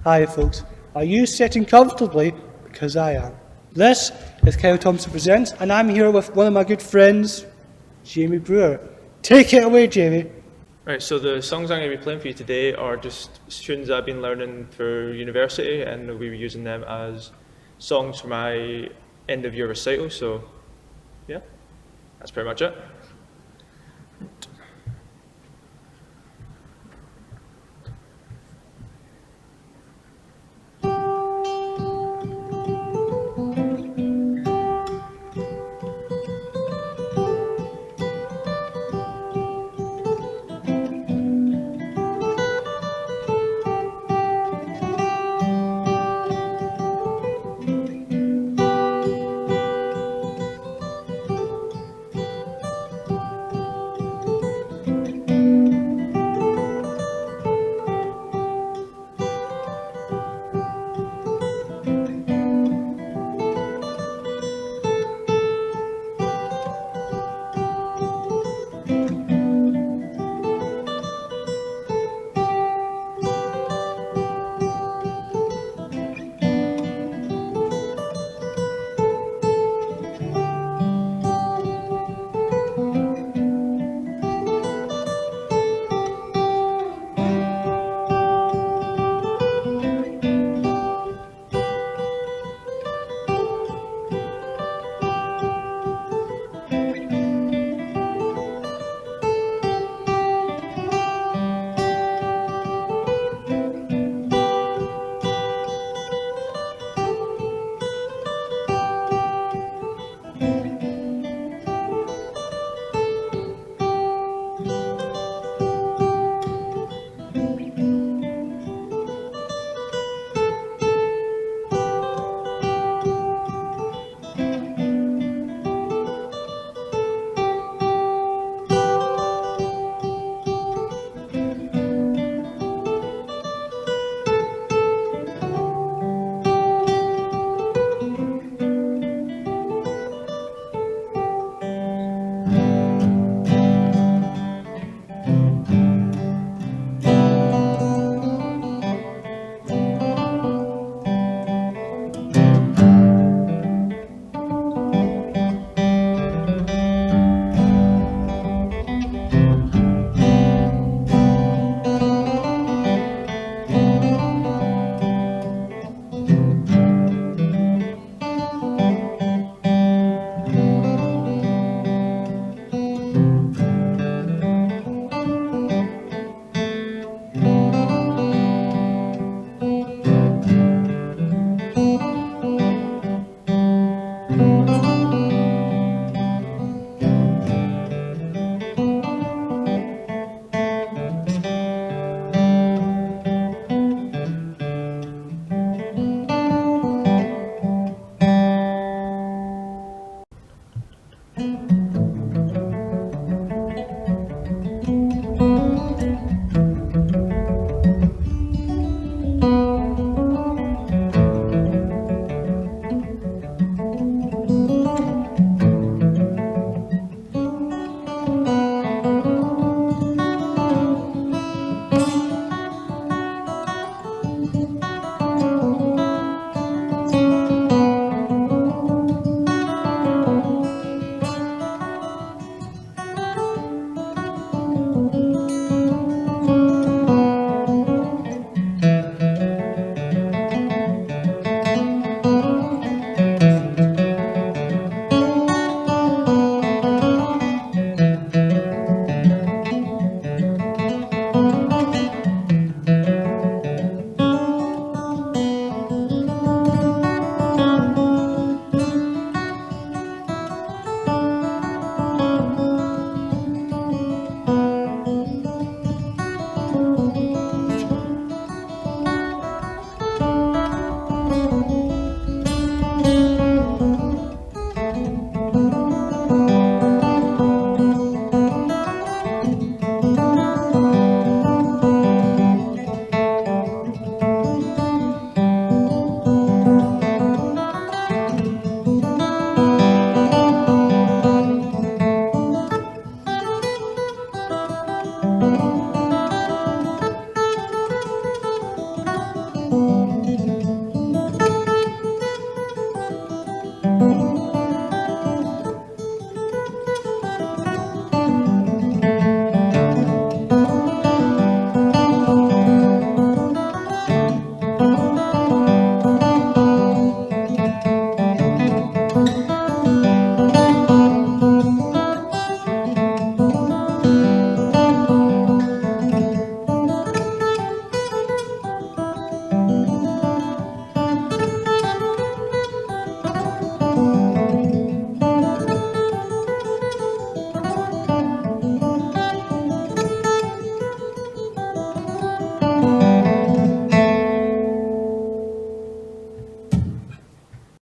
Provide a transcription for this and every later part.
Hi folks, are you sitting comfortably? Because I am. This is Kyle Thompson Presents, and I'm here with one of my good friends, Jamie Brewer. Take it away, Jamie. Right, so the songs I'm going to be playing for you today are just tunes I've been learning through university, and we'll be using them as songs for my end of year recital, so yeah, that's pretty much it.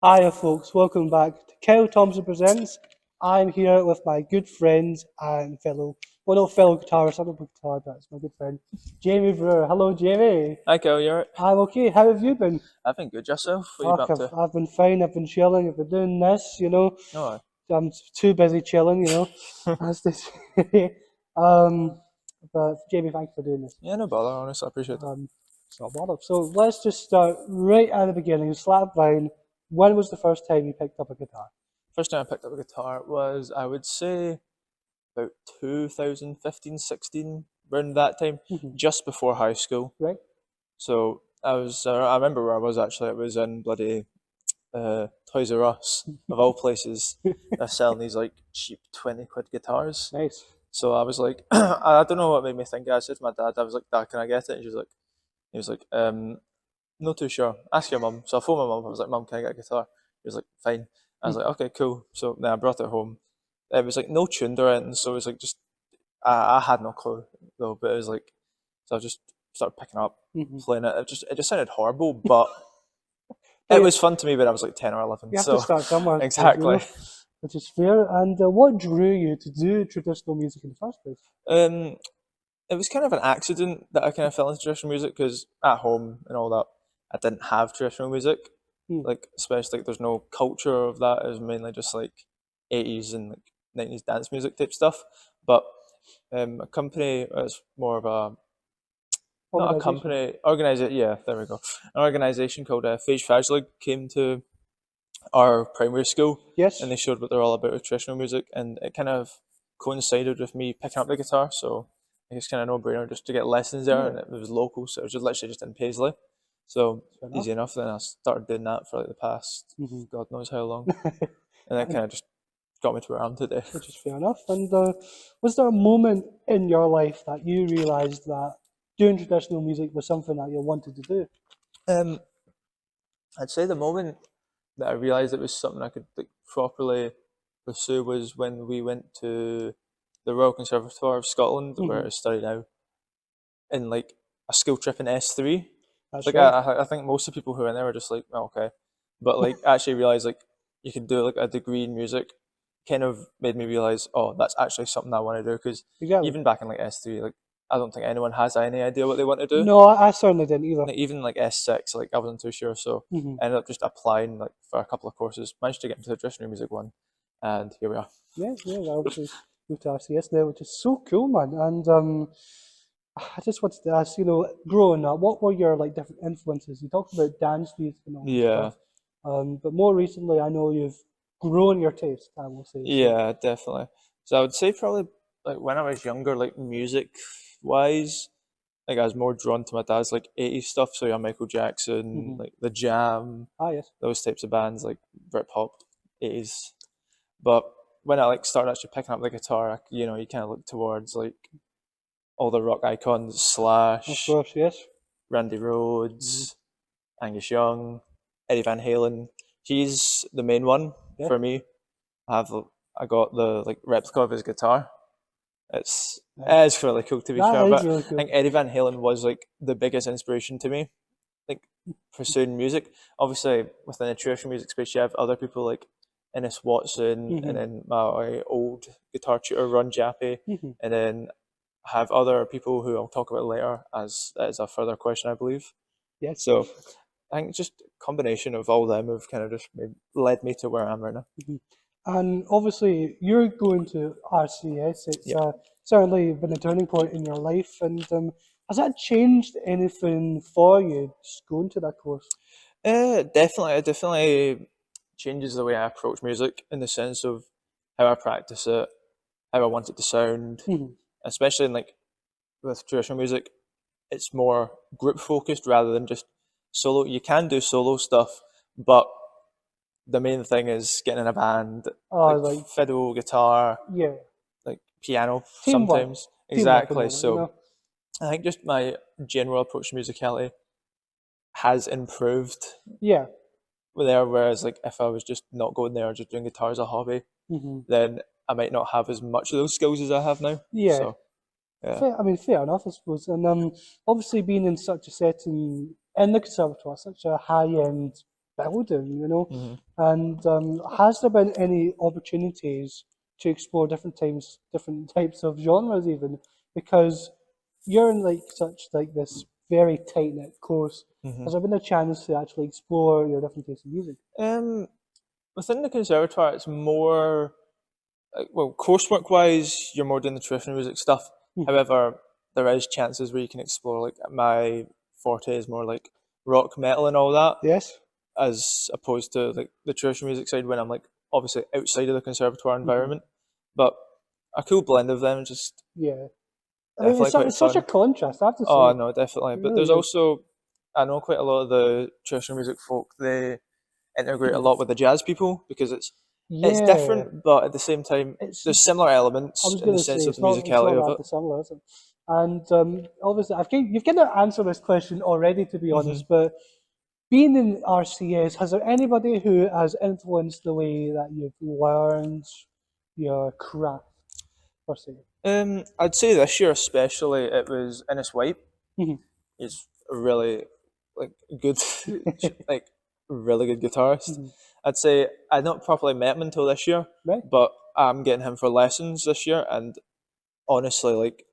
Hiya, folks. Welcome back to Kyle Thompson Presents. I'm here with my good friend and not fellow guitarist, I don't play guitar, but it's my good friend, Jamie Brewer. Hello, Jamie. Hi, Kel, you alright? I'm okay. How have you been? I've been good yourself. What are you Fuck, been up to? I've been fine. I've been chilling. I've been doing this, Oh, I'm too busy chilling, as they say. Um, but Jamie, thanks for doing this. yeah, no bother, honestly, I appreciate that. It's not bother. So let's just start right at the beginning. Slap down. When was the first time you picked up a guitar? First time I picked up a guitar was, I would say, about 2015, 16, around that time, just before high school. Right? So I remember where I was actually, it was in bloody Toys R Us, of all places. They're selling these like cheap 20 quid guitars. Nice. So I was like, I don't know what made me think. I said to my dad, I was like, Dad, can I get it? And he was like, not too sure. Ask your mum. So I phoned my mum. I was like, Mum, can I get a guitar? He was like, fine. I was like, okay, cool. So then I brought it home. It was like no tuned or anything. So it was like just, I had no clue though, but it was like, so I just started picking up, playing it. It just sounded horrible, but it was fun to me when I was like 10 or 11. You have So to start somewhere. exactly. Which is fair. And what drew you to do traditional music in the first place? It was kind of an accident that I kind of fell into traditional music because at home and all that, I didn't have traditional music. Like, especially like there's no culture of that. It was mainly just like 80s and like 90s dance music type stuff. But a company, it's more of a not a company organization. Yeah, there we go. An organization called Phage Fajlig came to our primary school. Yes. And they showed what they're all about with traditional music, and it kind of coincided with me picking up the guitar. So I guess kind of no brainer just to get lessons there, and it was local, so it was just literally just in Paisley. So easy enough. Then I started doing that for like the past God knows how long, and that kind of just got me to where I am today. Which is fair enough. And was there a moment in your life that you realised that doing traditional music was something that you wanted to do? I'd say the moment that I realised it was something I could like properly pursue was when we went to the Royal Conservatoire of Scotland, where I study now, in like a school trip in S3. That's Like right. I think most of the people who were in there were just like, oh, okay, but like actually realised like you could do like a degree in music, kind of made me realise, oh, that's actually something I want to do. Because Exactly. even back in like S3, like I don't think anyone has any idea what they want to do. No, I certainly didn't either. Like, even like S6, like I wasn't too sure, so I ended up just applying like for a couple of courses, managed to get into the traditional music one, and here we are. Yeah, obviously moved to RCS now, which is so cool, man. And I just wanted to ask, growing up, what were your like different influences? You talked about dance music and all that Yeah, stuff. But more recently, I know you've grown your taste, I will say. So. yeah, definitely. So I would say probably like when I was younger, like music wise, like I was more drawn to my dad's like 80s stuff, so yeah, Michael Jackson, like The Jam, Ah, yes. those types of bands, like Britpop, 80s. But when I like started actually picking up the guitar, you kind of look towards like all the rock icons, Of Slash, course, yes. Randy Rhoads, Angus Young, Eddie Van Halen. He's the main one Yeah. for me. I got the like replica of his guitar. It's Nice. it's really cool to be That fair, is but really I cool. think Eddie Van Halen was like the biggest inspiration to me, like pursuing music. Obviously, within the traditional music space, you have other people like Ennis Watson, and then my old guitar tutor Ron Jappy, and then I have other people who I'll talk about later as that is a further question, I believe. Yes. So I think just a combination of all them have kind of just led me to where I am right now. And obviously, you're going to RCS. It's Yep. certainly been a turning point in your life. And has that changed anything for you just going to that course? Definitely, it definitely changes the way I approach music in the sense of how I practice it, how I want it to sound, especially in like with traditional music, it's more group focused rather than just solo. You can do solo stuff, but the main thing is getting in a band, Oh, like like, fiddle, guitar, yeah, like piano teamwork. sometimes. Teamwork and Exactly. all that. So I think just my general approach to musicality has improved Yeah. there. Whereas like if I was just not going there, just doing guitar as a hobby, then I might not have as much of those skills as I have now. Yeah. So yeah. Fair enough, I suppose. And obviously, being in such a setting in the conservatoire, such a high-end building, you know. Hmm. And has there been any opportunities to explore different types of genres, even because you're in like such like this very tight knit course? Hmm. Has there been a chance to actually explore your different tastes in music? Um, Within the conservatoire, it's more like, well, coursework wise, you're more doing the traditional music stuff. Mhm. However, there is chances where you can explore. Like my forte is more like rock, metal, and all that, Yes. as opposed to like the traditional music side when I'm like obviously outside of the conservatoire Hmm. environment. But a cool blend of them, just Yeah. I mean, definitely quite it's such a fun. contrast, I have to Oh say. no, definitely. It But there's really is. also, I know quite a lot of the traditional music folk. They integrate a Mhm. lot with the jazz people because it's Yeah. different, but at the same time, It's there's similar I elements was in going the to say sense of the it's not musicality of that it. dissimilar, is it? And obviously, you've kind of answered this question already, to be Hmm. honest. But being in RCS, has there anybody who has influenced the way that you've learned your craft, per se? I'd say this year especially, it was Innes White. Mhm. He's a really like good, like really good guitarist. Mhm. I'd say I'd not properly met him until this year, Right? but I'm getting him for lessons this year, and honestly, like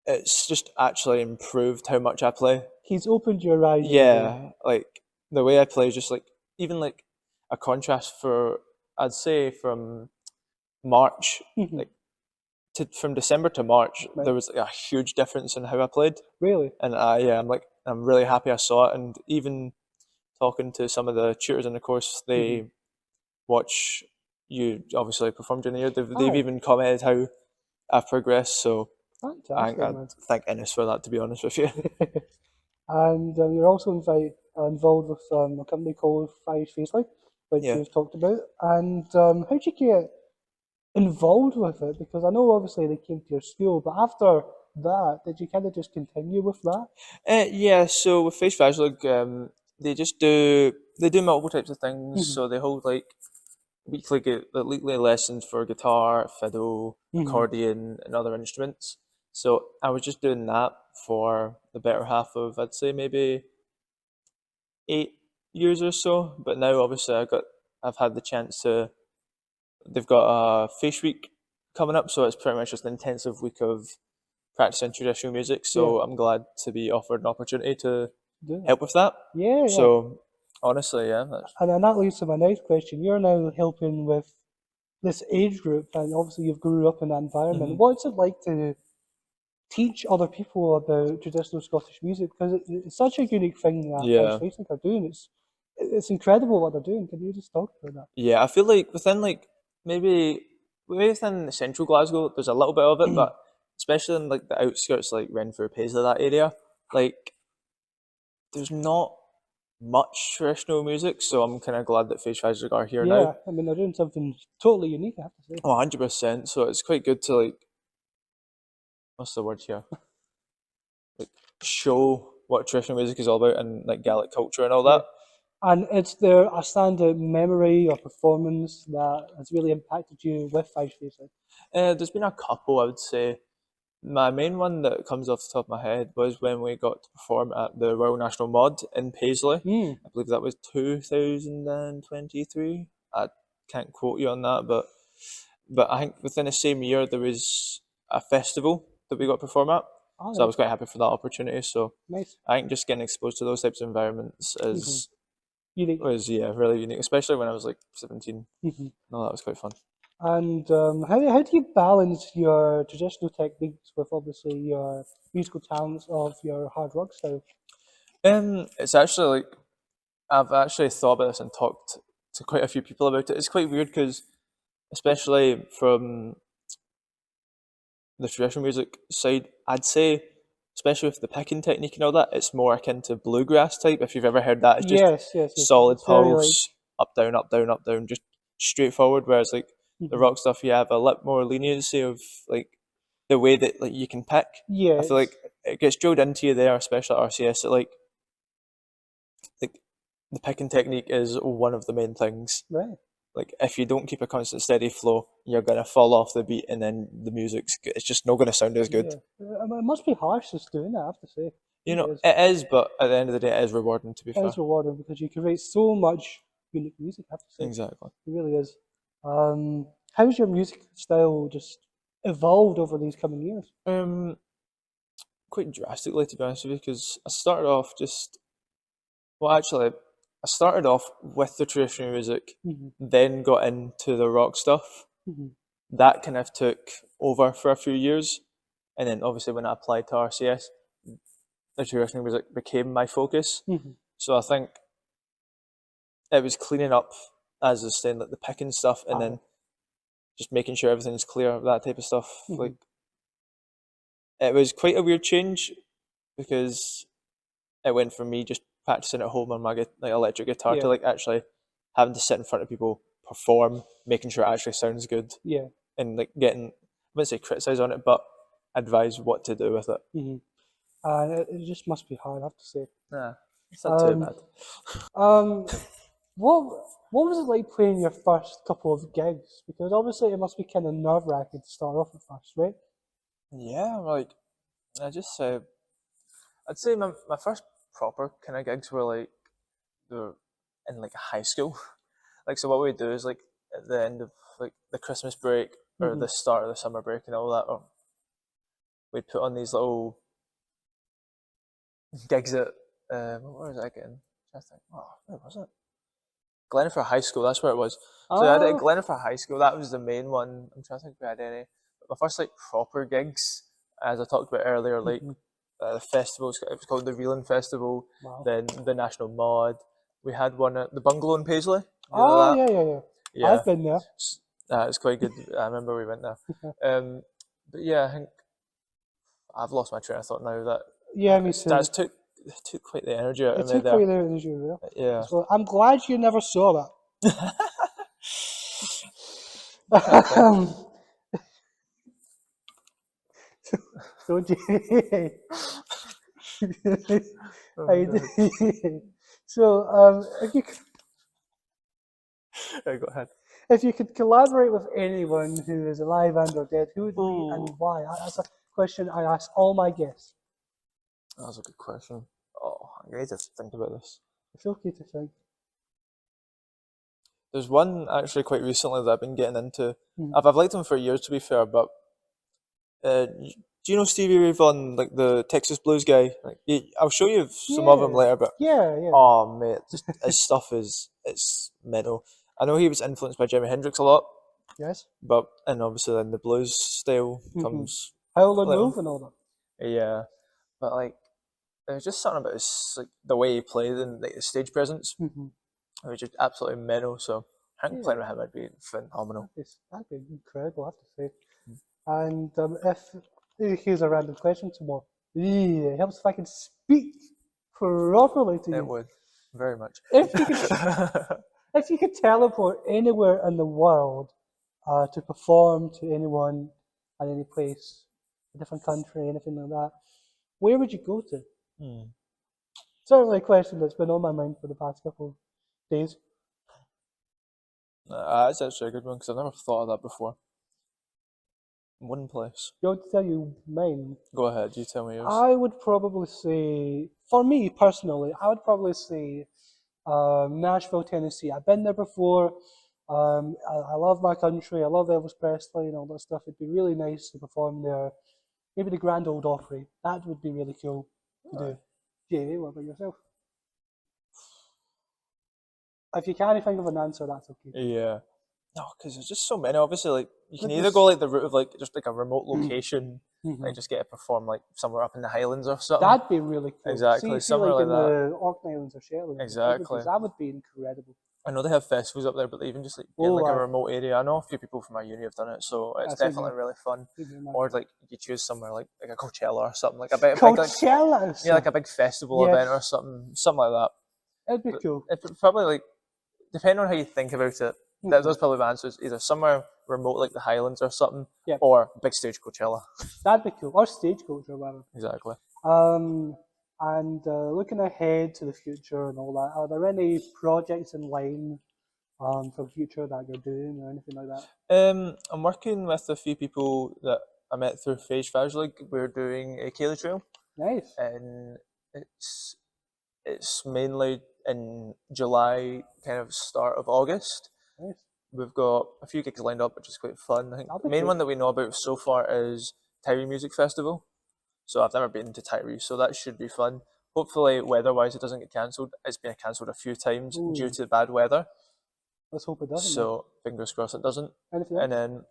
it's just actually improved how much I play. He's opened your eyes in a way. Yeah, like the way I play is just like even like a contrast for I'd say from March, Mhm. like from December to March, Right? there was like a huge difference in how I played, Really? and yeah, I'm really happy I saw it, and even talking to some of the tutors in the course, Mhm. they watch you obviously perform during the year. They've Aye, even commented how I've progressed, so fantastic, I'd man. thank Innes for that, to be honest with you. And you're also involved with a company called Five Facely, which Yeah. we've talked about. And how did you get involved with it? Because I know obviously they came to your school, but after that, did you kind of just continue with that? Yeah, so with Face Value, like, they do multiple types of things. Hmm. So they hold like weekly lessons for guitar, fiddle, Hmm. accordion, and other instruments. So I was just doing that for the better half of, I'd say, maybe 8 years or so. But now obviously I've had the chance to. They've got a Face Week coming up, so it's pretty much just an intensive week of practicing traditional music. Yeah, So I'm glad to be offered an opportunity to do that. help with that. Yeah, yeah. So honestly, yeah, that's, And then that leads to my next question. You're now helping with this age group, and obviously you've grew up in that environment. mhm. What's it like to teach other people about traditional Scottish music? Because it's such a unique thing that Irish Yeah, Racing are doing. It's incredible what they're doing. Can you just talk about that? yeah. I feel like within like maybe within central Glasgow, there's a little bit of it, but especially in like the outskirts, like Renfrew, Paisley, that area, like there's not much traditional music. So I'm kind of glad that Face Magic are here now. Yeah, I mean they're doing something totally unique, I have to say. Oh, 100%. So it's quite good to like, what's the word here? Like show what traditional music is all about and like Gaelic culture and all Yeah, that. and it's there a standout memory or performance that has really impacted you with Five Faces. There's been a couple, I would say. My main one that comes off the top of my head was when we got to perform at the Royal National Mod in Paisley. Mm. I believe that was 2023. I can't quote you on that, but I think within the same year there was a festival that we got to perform at. All So I right, was quite happy for that opportunity. So nice. I think just getting exposed to those types of environments Hmm. is Unique. was yeah really unique, especially when I was like 17. Hmm. No, that was quite fun. And how do you balance your traditional techniques with obviously your musical talents of your hard rock style? It's actually like I've actually thought about this and talked to quite a few people about it. It's quite weird because, especially from the traditional music side, I'd say, especially with the picking technique and all that, it's more akin to bluegrass type. If you've ever heard that, it's just Yes, yes, yes. solid It's very like. pulse, up, down, up, down, up, down, just straightforward. Whereas like the Mhm. rock stuff, you have a lot more leniency of like the way that like you can pick. Yeah, I feel like it gets drilled into you there, especially at RCS. That like the picking technique is one of the main things. right. Like if you don't keep a constant steady flow, you're gonna fall off the beat, and then the it's just not gonna sound as good. Yeah, it must be harsh just doing that. I have to say. You It know, is. it is, but at the end of the day, it is rewarding, to be It fair. is rewarding because you can write so much unique music, I have to say. Exactly. It really is. How's your music style just evolved over these coming years? Quite drastically, to be honest with you, because I started off well, actually, I started off with the traditional music, Hmm. then got into the rock stuff. Hmm. That kind of took over for a few years, and then obviously when I applied to RCS, the traditional music became my focus. Hmm. So I think it was cleaning up, as I was saying, like the picking stuff, and Aye. then just making sure everything's clear, that type of stuff. Hmm. Like it was quite a weird change because it went from me just practicing at home on my like electric guitar to Yeah. like actually having to sit in front of people, perform, making sure it actually sounds good, Yeah. and like getting, I wouldn't say criticize on it, but advise what to do with it. Hmm. And it just must be hard, I have to say. Nah, it's not too Um, bad. um, what was it like playing your first couple of gigs? Because obviously it must be kind of nerve wracking to start off at first, right? Yeah, like I just say, I'd say my first proper kind of gigs were like the in like high school. Like so, what we do is like at the end of like the Christmas break or Hmm. the start of the summer break and all that, or we'd put on these little gigs at what was I getting? I think, oh, where was it? Glenford High School. That's where it was. So I had it at Ah. Glenford High School. That was the main one. I'm trying to think if we had any. But my first like proper gigs, as I talked about earlier, like Mhm. festivals. It was called the Reeling Festival. Wow. Then the National Mod. We had one at the Bungalow in Paisley. Do you know Oh that? yeah, yeah, yeah. Yeah, I've been there. it's quite good. I remember we went there. But yeah, I think I've lost my train of thought now. That Yeah, me that's too. took quite the energy out It of me took there. quite the energy there. Yeah. So I'm glad you never saw Exactly. that. So Jay, Oh my I god. did. So Go ahead. if you could collaborate with anyone who is alive and or dead, who would it be and Ooh, why? That's a question I ask all my guests. that's a good question. Oh, I need to think about this. It's okay to think. There's one actually quite recently that I've been getting into. Mhm. I've liked him for years, to be fair, but do you know Stevie Ray Vaughan, like the Texas blues guy? Like, I'll show you some of him Yeah, later, but yeah, yeah. oh mate, just his stuff is it's mental. I know he was influenced by Jimi Hendrix a lot, Yes. but and obviously then the blues style Mm-hmm. comes Howl and later on. move and all that. Yeah, but like there's just something about his like the way he played and like the stage presence, Mm-hmm. which is absolutely mental. So I think Yeah, playing with him would be phenomenal. that'd be incredible, I have to say. And here's a random question tomorrow. Yeah, it helps if I can speak properly to It you. would very much. If you could, if you could teleport anywhere in the world to perform to anyone at any place, a different country, anything like that, where would you go to? Hmm. Certainly a question that's been on my mind for the past couple of days. That's actually a good one because I've never thought of that before. One place. You want to tell you mine? Go ahead, you tell me yours. I would probably say, for me personally, I would probably say Nashville, Tennessee. I've been there before. I love my country. I love Elvis Presley and all that stuff. It'd be really nice to perform there. Maybe the Grand Old Opry. That would be really cool to Aye. do. Jamie, what about yourself? If you can't think of an answer, that's okay too. Yeah. No, because there's just so many. Obviously, like you can But either go this, like the route of like just like a remote location, like just get to perform like somewhere up in the Highlands or something. that'd be really cool. Exactly, See, somewhere like like in that. the Orkney Islands or Shetland, Exactly. That would be incredible. I know they have festivals up there, but even just like getting Oh, like a aye. remote area. I know a few people from my uni have done it, so it's Same definitely here. really fun. Same here, man. Or like you choose somewhere like a Coachella or something, like a big like Coachella. yeah, like a big festival event or Yes, something like that. it'd be But cool. it probably like depending on how you think about it, Mhm. those probably the answers. Either somewhere remote like the Highlands or something, Yeah, or big stage Coachella. that'd be cool. Or stagecoach or whatever. Exactly. Um, and looking ahead to the future and all that, are there any projects in line for the future that you're doing or anything like that? I'm working with a few people that I met through Phage Faj League. We're doing a Kaylee Trail Nice. in It's mainly in July, kind of start of August. Nice. We've got a few gigs lined up, which is quite fun. I think That'll the be main good. one that we know about so far is Tyree Music Festival. So I've never been to Tyree, so that should be fun. Hopefully, weather-wise, it doesn't get cancelled. It's been cancelled a few times due Ooh, to bad weather. let's hope it doesn't. So fingers crossed it doesn't. Anything And else? then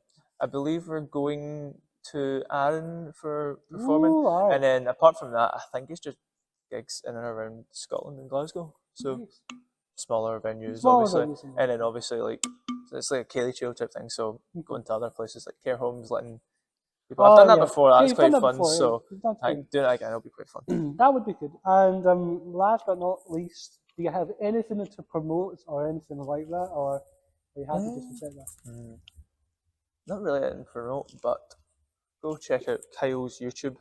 I believe we're going to Arran for performing. Ooh, all right. And then apart from that, I think it's just gigs in and around Scotland and Glasgow. So Nice. smaller venues, Smaller obviously. venues and And then obviously like it's like a Cayley Chill type thing. So going to other places like care homes, letting people. I've Oh done that yeah, before. yeah, That's you've done quite that fun. before. Yeah. So That's I good. think doing it again will be quite fun. That would be good. And last but not least, do you have anything to promote or anything like that, or are you happy just to sit there? Not really anything for note, but go check out Kyle's YouTube,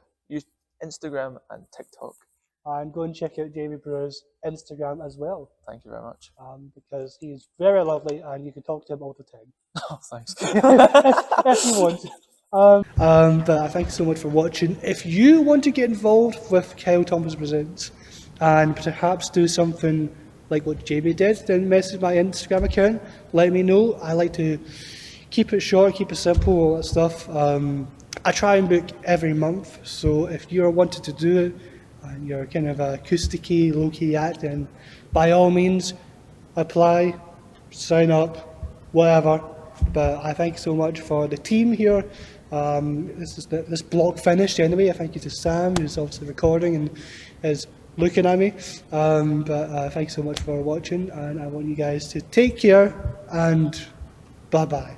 Instagram, and TikTok. And go and check out Jamie Brewer's Instagram as well, Thank you very much. because he's very lovely and you can talk to him all the time. Oh, thanks. if you want. But I thank you so much for watching. If you want to get involved with Kyle Thomas Presents and perhaps do something like what Jamie did, then message my Instagram account. Let me know. I like to keep it short, keep it simple, all that stuff. I try and book every month, so if you're wanting to do it and you're kind of a acousticy, low-key act, then by all means apply, sign up, whatever. But I thank you so much for the team here. This blog finished anyway. I thank you to Sam, who's obviously recording and is looking at me. But thanks so much for watching, and I want you guys to take care and bye bye.